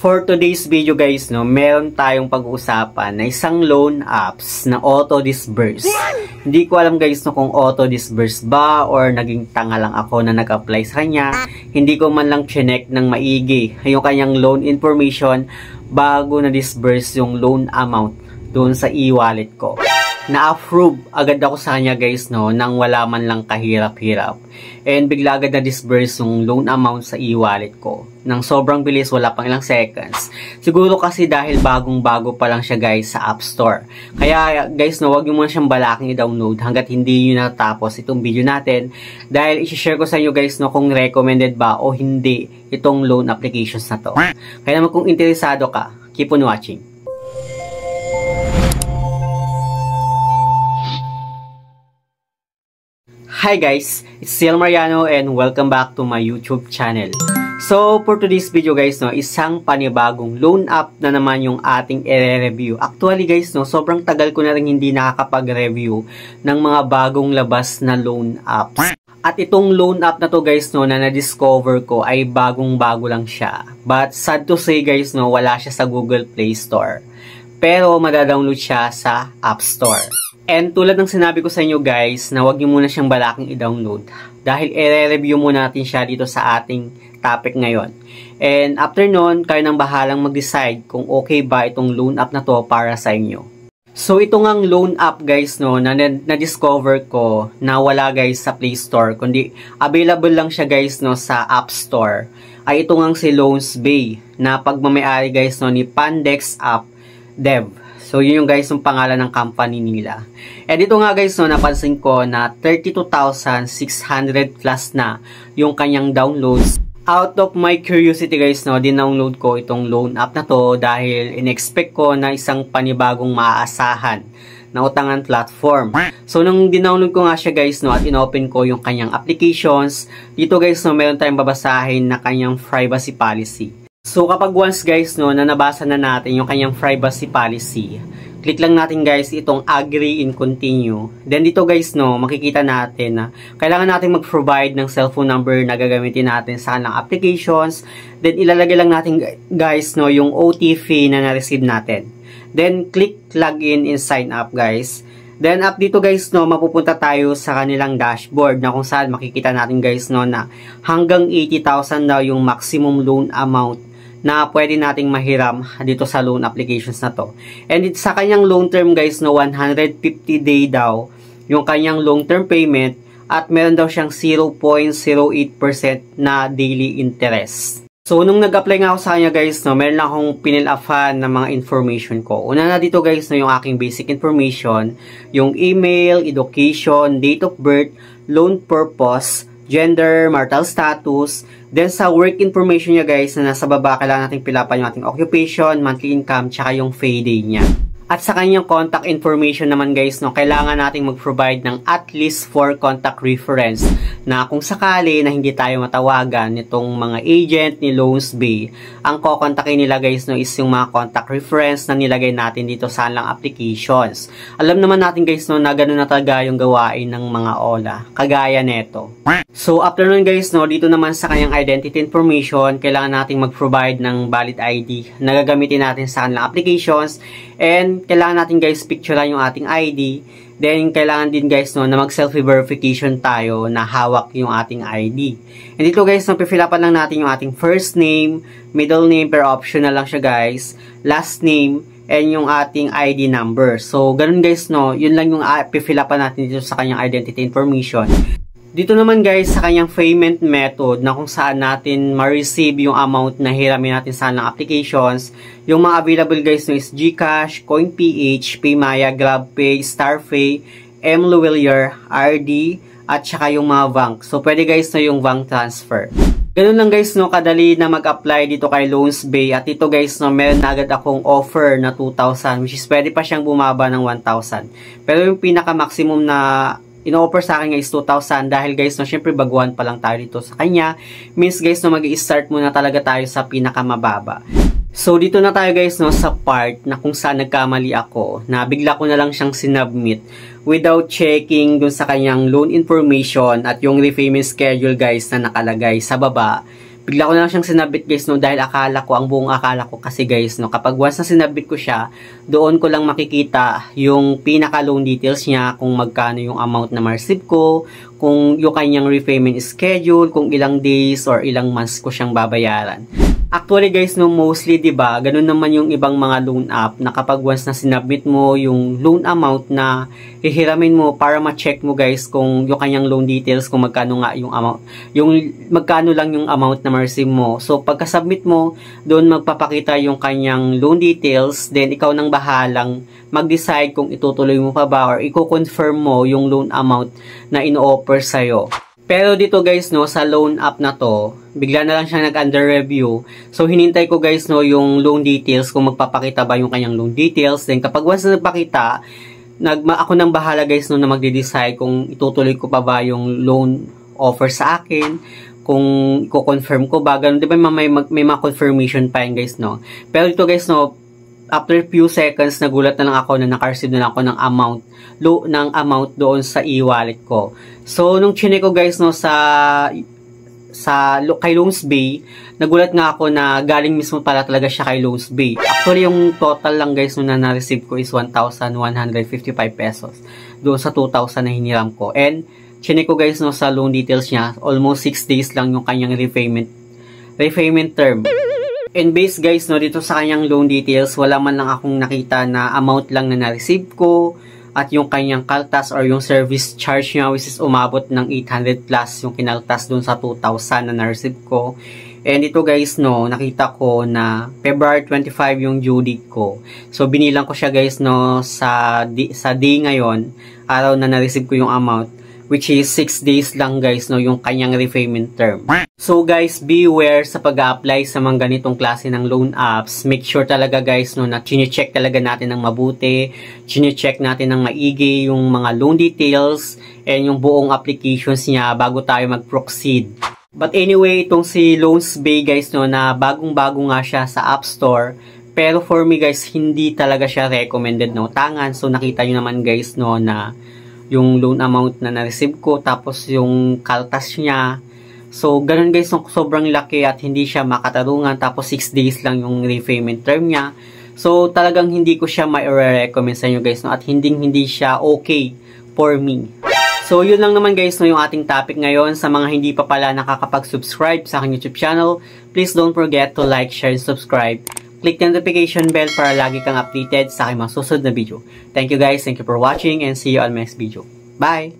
For today's video guys, meron tayong pag-uusapan na isang loan apps na auto-disburse. Hindi ko alam guys kung auto-disburse ba or naging tanga lang ako na nag-apply sa kanya. Hindi ko man lang chinek ng maigi yung kanyang loan information bago na-disburse yung loan amount doon sa e-wallet ko. Na-approve agad ako sa kanya guys nang wala man lang kahirap-hirap. And bigla agad na-disburse yung loan amount sa e-wallet ko. Nang sobrang bilis, wala pang ilang seconds. Siguro kasi dahil bagong-bago pa lang siya guys sa App Store. Kaya guys huwag nyo muna siyang balaking i-download hanggat hindi nyo natapos itong video natin. Dahil i-share ko sa inyo guys kung recommended ba o hindi itong loan applications na to. Kaya naman kung interesado ka, keep on watching. Hi guys, it's Ciel Mariano and welcome back to my YouTube channel. So for today's video guys, isang panibagong loan app na naman yung ating i-review. Actually guys, sobrang tagal ko na rin hindi nakakapag-review ng mga bagong labas na loan apps. At itong loan app na to guys na na-discover ko ay bagong-bago lang siya. But sad to say guys, wala siya sa Google Play Store. Pero madadownload siya sa App Store. And tulad ng sinabi ko sa inyo guys, na huwag nyo muna siyang balaking i-download. Dahil i-review muna natin siya dito sa ating topic ngayon. And after nun, kayo nang bahalang mag-decide kung okay ba itong loan app na to para sa inyo. So ito ngang loan app guys na-discover ko na wala guys sa Play Store. Kundi available lang siya guys sa App Store. Ay ito ngang si Loansbay na pagmamayari guys ni Pandex App Dev. So, yun yung guys yung pangalan ng company nila. And dito nga guys, napansin ko na 32,600 plus na yung kanyang downloads. Out of my curiosity guys, dinownload ko itong loan app na to dahil in-expect ko na isang panibagong maaasahan na utangan platform. So, nung dinownload ko nga siya guys, at inopen ko yung kanyang applications, dito guys, meron tayong babasahin na kanyang privacy policy. So, kapag once guys, na nabasa na natin yung kanyang privacy policy, click lang natin guys itong agree and continue. Then dito guys, makikita natin na kailangan natin mag-provide ng cellphone number na gagamitin natin sa kanilang applications. Then, ilalagay lang natin guys, yung OTP na na-receive natin. Then, click login and sign up guys. Then, up dito guys, mapupunta tayo sa kanilang dashboard na kung saan makikita natin guys, na hanggang 80,000 daw yung maximum loan amount na pwede nating mahiram dito sa loan applications na to. And sa kanyang long term guys, 150 day daw yung kanyang long term payment at meron daw siyang 0.08% na daily interest. So, nung nag-apply nga ako sa kanya guys, meron lang akong pinil-afan ng mga information ko. Una na dito guys, yung aking basic information, yung email, education, date of birth, loan purpose, gender, marital status. Then sa work information niya guys, na nasa baba, kailangan natin pilapan yung ating occupation, monthly income, tsaka yung payday niya. At sa kanyang contact information naman guys, kailangan nating mag-provide ng at least 4 contact reference na kung sakali na hindi tayo matawagan nitong mga agent ni Loansbay, ang kokontakin nila guys is yung mga contact reference na nilagay natin dito sa lang applications. Alam naman natin guys na ganun na talaga yung gawain ng mga OLA, kagaya neto. So after nun guys, dito naman sa kanyang identity information, kailangan nating mag-provide ng valid ID na gagamitin natin sa kanilang applications. And kailangan natin guys picturean yung ating ID. Then kailangan din guys na mag-selfie verification tayo na hawak yung ating ID. And dito guys, pifilapan lang natin yung ating first name, middle name, pero optional lang siya guys, last name, and yung ating ID number. So ganun guys, yun lang yung pifilapan natin dito sa kanyang identity information. Dito naman guys, sa kanyang payment method na kung saan natin ma-receive yung amount na hiramin natin sa kanyang applications. Yung mga available guys is GCash, CoinPH, PayMaya, GrabPay, StarPay, mLuwilier, RD, at saka yung mga bank. So pwede guys yung bank transfer. Ganun lang guys, kadali na mag-apply dito kay Loansbay. At dito guys, meron na agad akong offer na 2,000, which is pwede pa siyang bumaba ng 1,000. Pero yung pinaka-maximum na ino-offer sa akin guys 2,000 dahil guys syempre baguhan pa lang tayo dito sa kanya. Means guys mag-i-start muna talaga tayo sa pinakamababa. So dito na tayo guys sa part na kung saan nagkamali ako na bigla ko na lang siyang sinubmit without checking dun sa kanyang loan information at yung repayment schedule guys na nakalagay sa baba. Bigla ko na lang siyang sinabit guys no, dahil ang buong akala ko kasi guys no, kapag once na sinabit ko siya, doon ko lang makikita yung pinaka loan details niya, kung magkano yung amount na ma-receive ko, kung yung kanyang repayment schedule, kung ilang days or ilang months ko siyang babayaran. Actually guys no, mostly 'di ba, ganun naman yung ibang mga loan app na kapag once na sinubmit mo yung loan amount na hihiramin mo para ma-check mo guys kung yung kanyang loan details, kung magkano nga yung amount, yung magkano lang yung amount na ma-receive mo. So pagka-submit mo, doon magpapakita yung kanyang loan details, then ikaw nang bahalang mag-decide kung itutuloy mo pa ba or i-confirm mo yung loan amount na ino-offer sa'yo. Pero dito guys no, sa loan app na to, bigla na lang siya nag-under review. So hinintay ko guys no yung loan details, kung magpapakita ba yung kanyang loan details. Then kapag once na nagpakita, ako nang bahala guys no na magde-decide kung itutuloy ko pa ba yung loan offer sa akin, kung i-confirm ko ba. Ganun, di ba may mga confirmation pa yun guys no. Pero dito guys no, after few seconds, nagulat na lang ako na naka-receive na lang ako ng amount doon sa e-wallet ko. So, nung chinek ko guys no kay Loansbay, nagulat nga ako na galing mismo pala talaga siya kay Loansbay. Actually, yung total lang guys no na na-receive ko is 1,155 pesos doon sa 2,000 na hiniram ko. And chinek ko guys no sa loan details niya, almost 6 days lang yung kanyang repayment term. And based guys no dito sa kanyang loan details, wala man lang akong nakita na amount lang na na-receive ko, at yung kanyang kaltas or yung service charge niya, which is umabot ng 800 plus yung kinaltas dun sa 2,000 na na-receive ko. And ito guys no, nakita ko na February 25 yung due date ko. So binilang ko siya guys no sa day ngayon, araw na na-receive ko yung amount, which is 6 days lang guys no yung kanyang repayment term. So guys, beware sa pag-a-apply sa mga ganitong klase ng loan apps. Make sure talaga guys no na chine-check talaga natin ng mabuti, chine-check natin ng maigi yung mga loan details and yung buong applications niya bago tayo mag-proceed. But anyway, itong si Loansbay guys no, na bagong-bago nga siya sa App Store. Pero for me guys, hindi talaga siya recommended no, tangan. So nakita nyo naman guys no na yung loan amount na na-receive ko, tapos yung kaltas niya. So, ganun guys, sobrang laki at hindi siya makatarungan. Tapos, 6 days lang yung repayment term niya. So, talagang hindi ko siya ma-recommend sa inyo guys, no? At hindi siya okay for me. So, yun lang naman guys, no, yung ating topic ngayon. Sa mga hindi pa pala nakakapag-subscribe sa aking YouTube channel, please don't forget to like, share, and subscribe. Click the notification bell para lagi kang updated sa aking mga susunod na video. Thank you guys, thank you for watching, and see you on my next video. Bye!